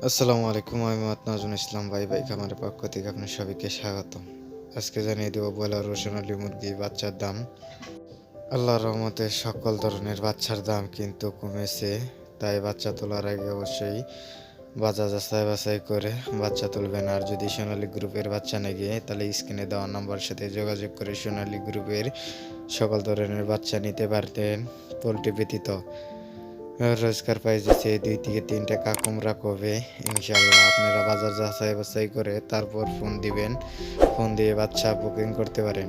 আসসালামু আলাইকুম। আমি মোহাম্মদ নাজমুল ইসলাম। ভাই খামারের পক্ষ থেকে আপনার সবাইকে স্বাগতম। আজকে জানিয়ে দেবো ব্রয়লার ও সোনালী মুরগি বাচ্চার দাম। আল্লাহর রহমতে সকল ধরনের বাচ্চার দাম কিন্তু কমেছে, তাই বাচ্চা তোলার আগে অবশ্যই বাজার যাচাই বাছাই করে বাচ্চা তুলবেন। আর যদি সোনালী গ্রুপের বাচ্চা নেগে তাহলে স্ক্রিনে দেওয়া নাম্বার সাথে যোগাযোগ করে সোনালী গ্রুপের সকল ধরনের বাচ্চা নিতে পারতেন। পোলট্রি ব্যতীত রোজগার পাইতেছে 2 থেকে 3 টাকা কম রাখবে ইনশাল্লাহ। আপনারা বাজার যাচাই বাছাই করে তারপর ফোন দিবেন, ফোন দিয়ে বাচ্চা বুকিং করতে পারেন।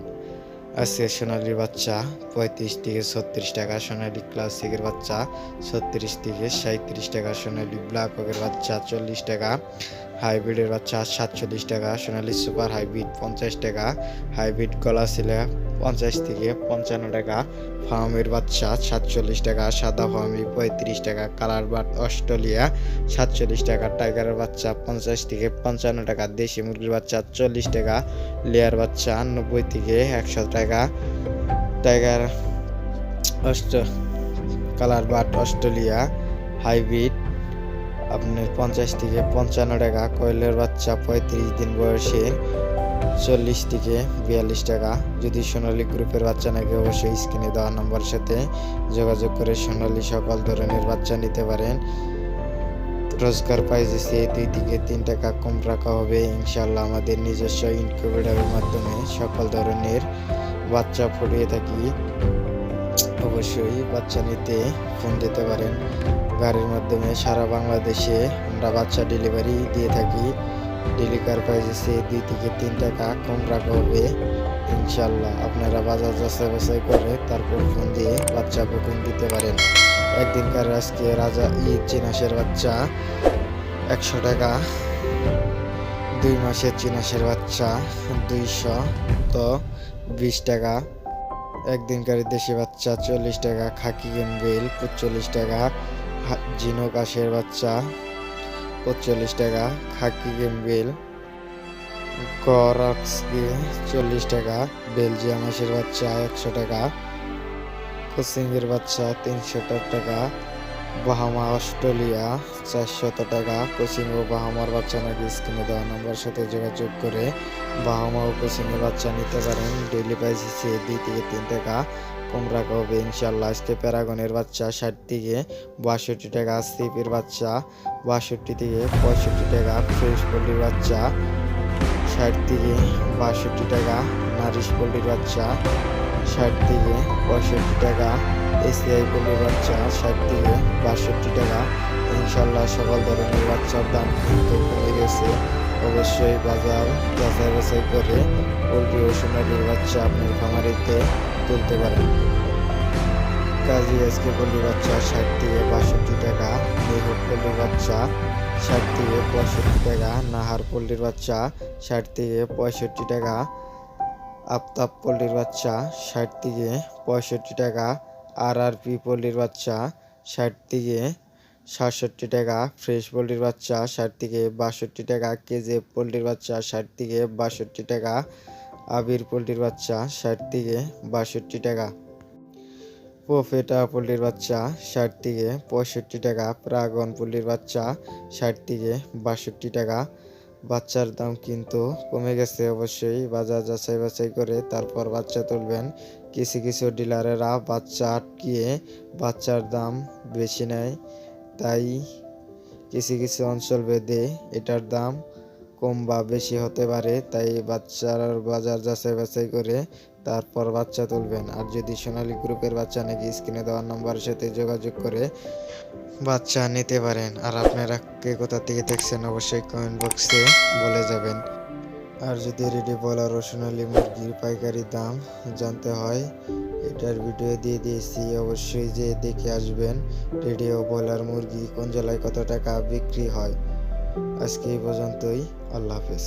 আজকে সোনালির বাচ্চা 35 থেকে 36 টাকা, সোনালি ক্লাসিকের বাচ্চা 36 থেকে 37 টাকা, সোনালি ব্ল্যাক হকের বাচ্চা 40 টাকা, হাইব্রিডের বাচ্চা 47 টাকা, সোনালি সুপার হাইব্রিড 50 টাকা, হাইব্রিড গলা ছিলা 50 থেকে 55 টাকা, ফার্মের বাচ্চা 47 টাকা, সাদা ফার্মি 35 টাকা, কালার বার্ড অস্ট্রেলিয়া 47 টাকা, টাইগারের বাচ্চা 50 থেকে 55 টাকা, দেশি মুরগির বাচ্চা 40 টাকা, লেয়ার বাচ্চা 90 থেকে 100 টাকা, tiger colour bird Australia hybrid আপনার 50 থেকে 55 টাকা, কয়েলের বাচ্চা 35 দিন বয়সে 40 থেকে 42 টাকা। যদি সোনালী গ্রুপের বাচ্চা নাকি অবশ্যই স্ক্রিনে দেওয়া নাম্বার সাথে যোগাযোগ করে সোনালী সকল ধরনের বাচ্চা নিতে পারেন। রোজগার পাইতেছে 2 থেকে 3 টাকা কম রাখা হবে ইনশাল্লাহ। আমাদের নিজস্ব ইনকিউবেটরের মাধ্যমে সকল ধরনের বাচ্চা ফুটিয়ে থাকি। অবশ্যই বাচ্চা নিতে ফোন দিতে পারেন। গাড়ির মাধ্যমে সারা বাংলাদেশে আমরা বাচ্চা ডেলিভারি দিয়ে থাকি। ডেলিভার প্রাইসে 2 থেকে 3 টাকা কম রাখা হবে ইনশাল্লাহ। আপনারা বাজার যাচাই বাছাই করে তারপর ফোন দিয়ে বাচ্চা বুকিং দিতে পারেন। একদিনকার আজকে রাজা ঈদ চিনাসের বাচ্চা 100 টাকা, 2 মাসের চিনাসের বাচ্চা 220 টাকা, একদিনকার দেশি বাচ্চা 40 টাকা, খাকি গেমবেল 45 টাকা, জিনো কাশের বাচ্চা 45 টাকা, খাকি গেমবেল গরক্সকে 40 টাকা, বেলজিয়াম হাঁসের বাচ্চা 100 টাকা, কোচিংয়ের বাচ্চা 300 টাকা, বাহামা অস্ট্রেলিয়া 400 টাকা। কোচিং ও বাহামার বাচ্চা নাকি স্ক্রিনে দেওয়া নাম্বার সাথে যোগাযোগ করে বাহামা ও কোচিংয়ের বাচ্চা নিতে পারেন। ডেইলি প্রাইসে 2 থেকে 3 টাকা কম রাখা হবে ইনশাল্লাহ। আজকে প্যারাগনের বাচ্চা 60 থেকে 62 টাকা, সিপের বাচ্চা 62 থেকে 65 টাকা, ফ্রেশ পোল্ট্রির বাচ্চা 60 থেকে 62 টাকা, নারিশ পোল্ট্রির বাচ্চা 60 থেকে 65 টাকা, এসিআই পোল্ট্রির বাচ্চা 60 থেকে 62 টাকা। ইনশাল্লাহ সকল ধরনের বাচ্চার দাম কিন্তু কমে গেছে। অবশ্যই বাজার যাচাই বাছাই করে পোল্ট্রি ও সোনালির বাচ্চা আপনার খামারিতে তুলতে পারেন। কাজী আজকে পোল্ট্রির বাচ্চা 60 থেকে 62 টাকা, মেহুট পোল্ট্রির বাচ্চা 60 থেকে 65 টাকা, নাহার পোল্ট্রির বাচ্চা 60 থেকে 65 টাকা, আফতাব পোল্ট্রির বাচ্চা 60 থেকে 65 টাকা, আরআরপি পোল্ট্রির বাচ্চা 60 থেকে 67 টাকা, ফ্রেশ পোল্ট্রির বাচ্চা 60 থেকে 62 টাকা, কেজে পোল্ট্রির বাচ্চা 60 থেকে 62 টাকা, আবির পোল্ট্রির বাচ্চা 60 থেকে 62 টাকা, প্রফেটা পোল্ট্রির বাচ্চা 60 থেকে 65 টাকা, প্রাগন পোল্ট্রির বাচ্চা 60 থেকে 62 টাকা। বাচ্চার দাম কিন্তু কমে গেছে। অবশ্যই বাজার যাচাই বাছাই করে তারপর বাচ্চা তুলবেন। কিছু কিছু ডিলারেরা বাচ্চা আটকিয়ে বাচ্চার দাম বেশি নেয়, তাই কিছু কিছু অঞ্চল ভেদে এটার দাম কম বা বেশি হতে পারে। তাই বাচ্চার বাজার যাচাই বাছাই করে তারপর বাচ্চা তুলবেন। আর যদি সোনালী গ্রুপের বাচ্চা নাকি স্ক্রিনে দেওয়ার নাম্বারের সাথে যোগাযোগ করে বাচ্চা নিতে পারেন। আর আপনারা কে কোথা থেকে দেখছেন অবশ্যই কমেন্ট বক্সে বলে যাবেন। আর যদি রেডি ব্রয়লার ও সোনালী মুরগির পাইকারি দাম জানতে হয়, এটার ভিডিও দিয়ে দিয়েছি, অবশ্যই যে দেখে আসবেন রেডি ও ব্রয়লার মুরগি কোন জেলায় কত টাকা বিক্রি হয়। আজকে এই পর্যন্তই, আল্লাহ হাফেজ।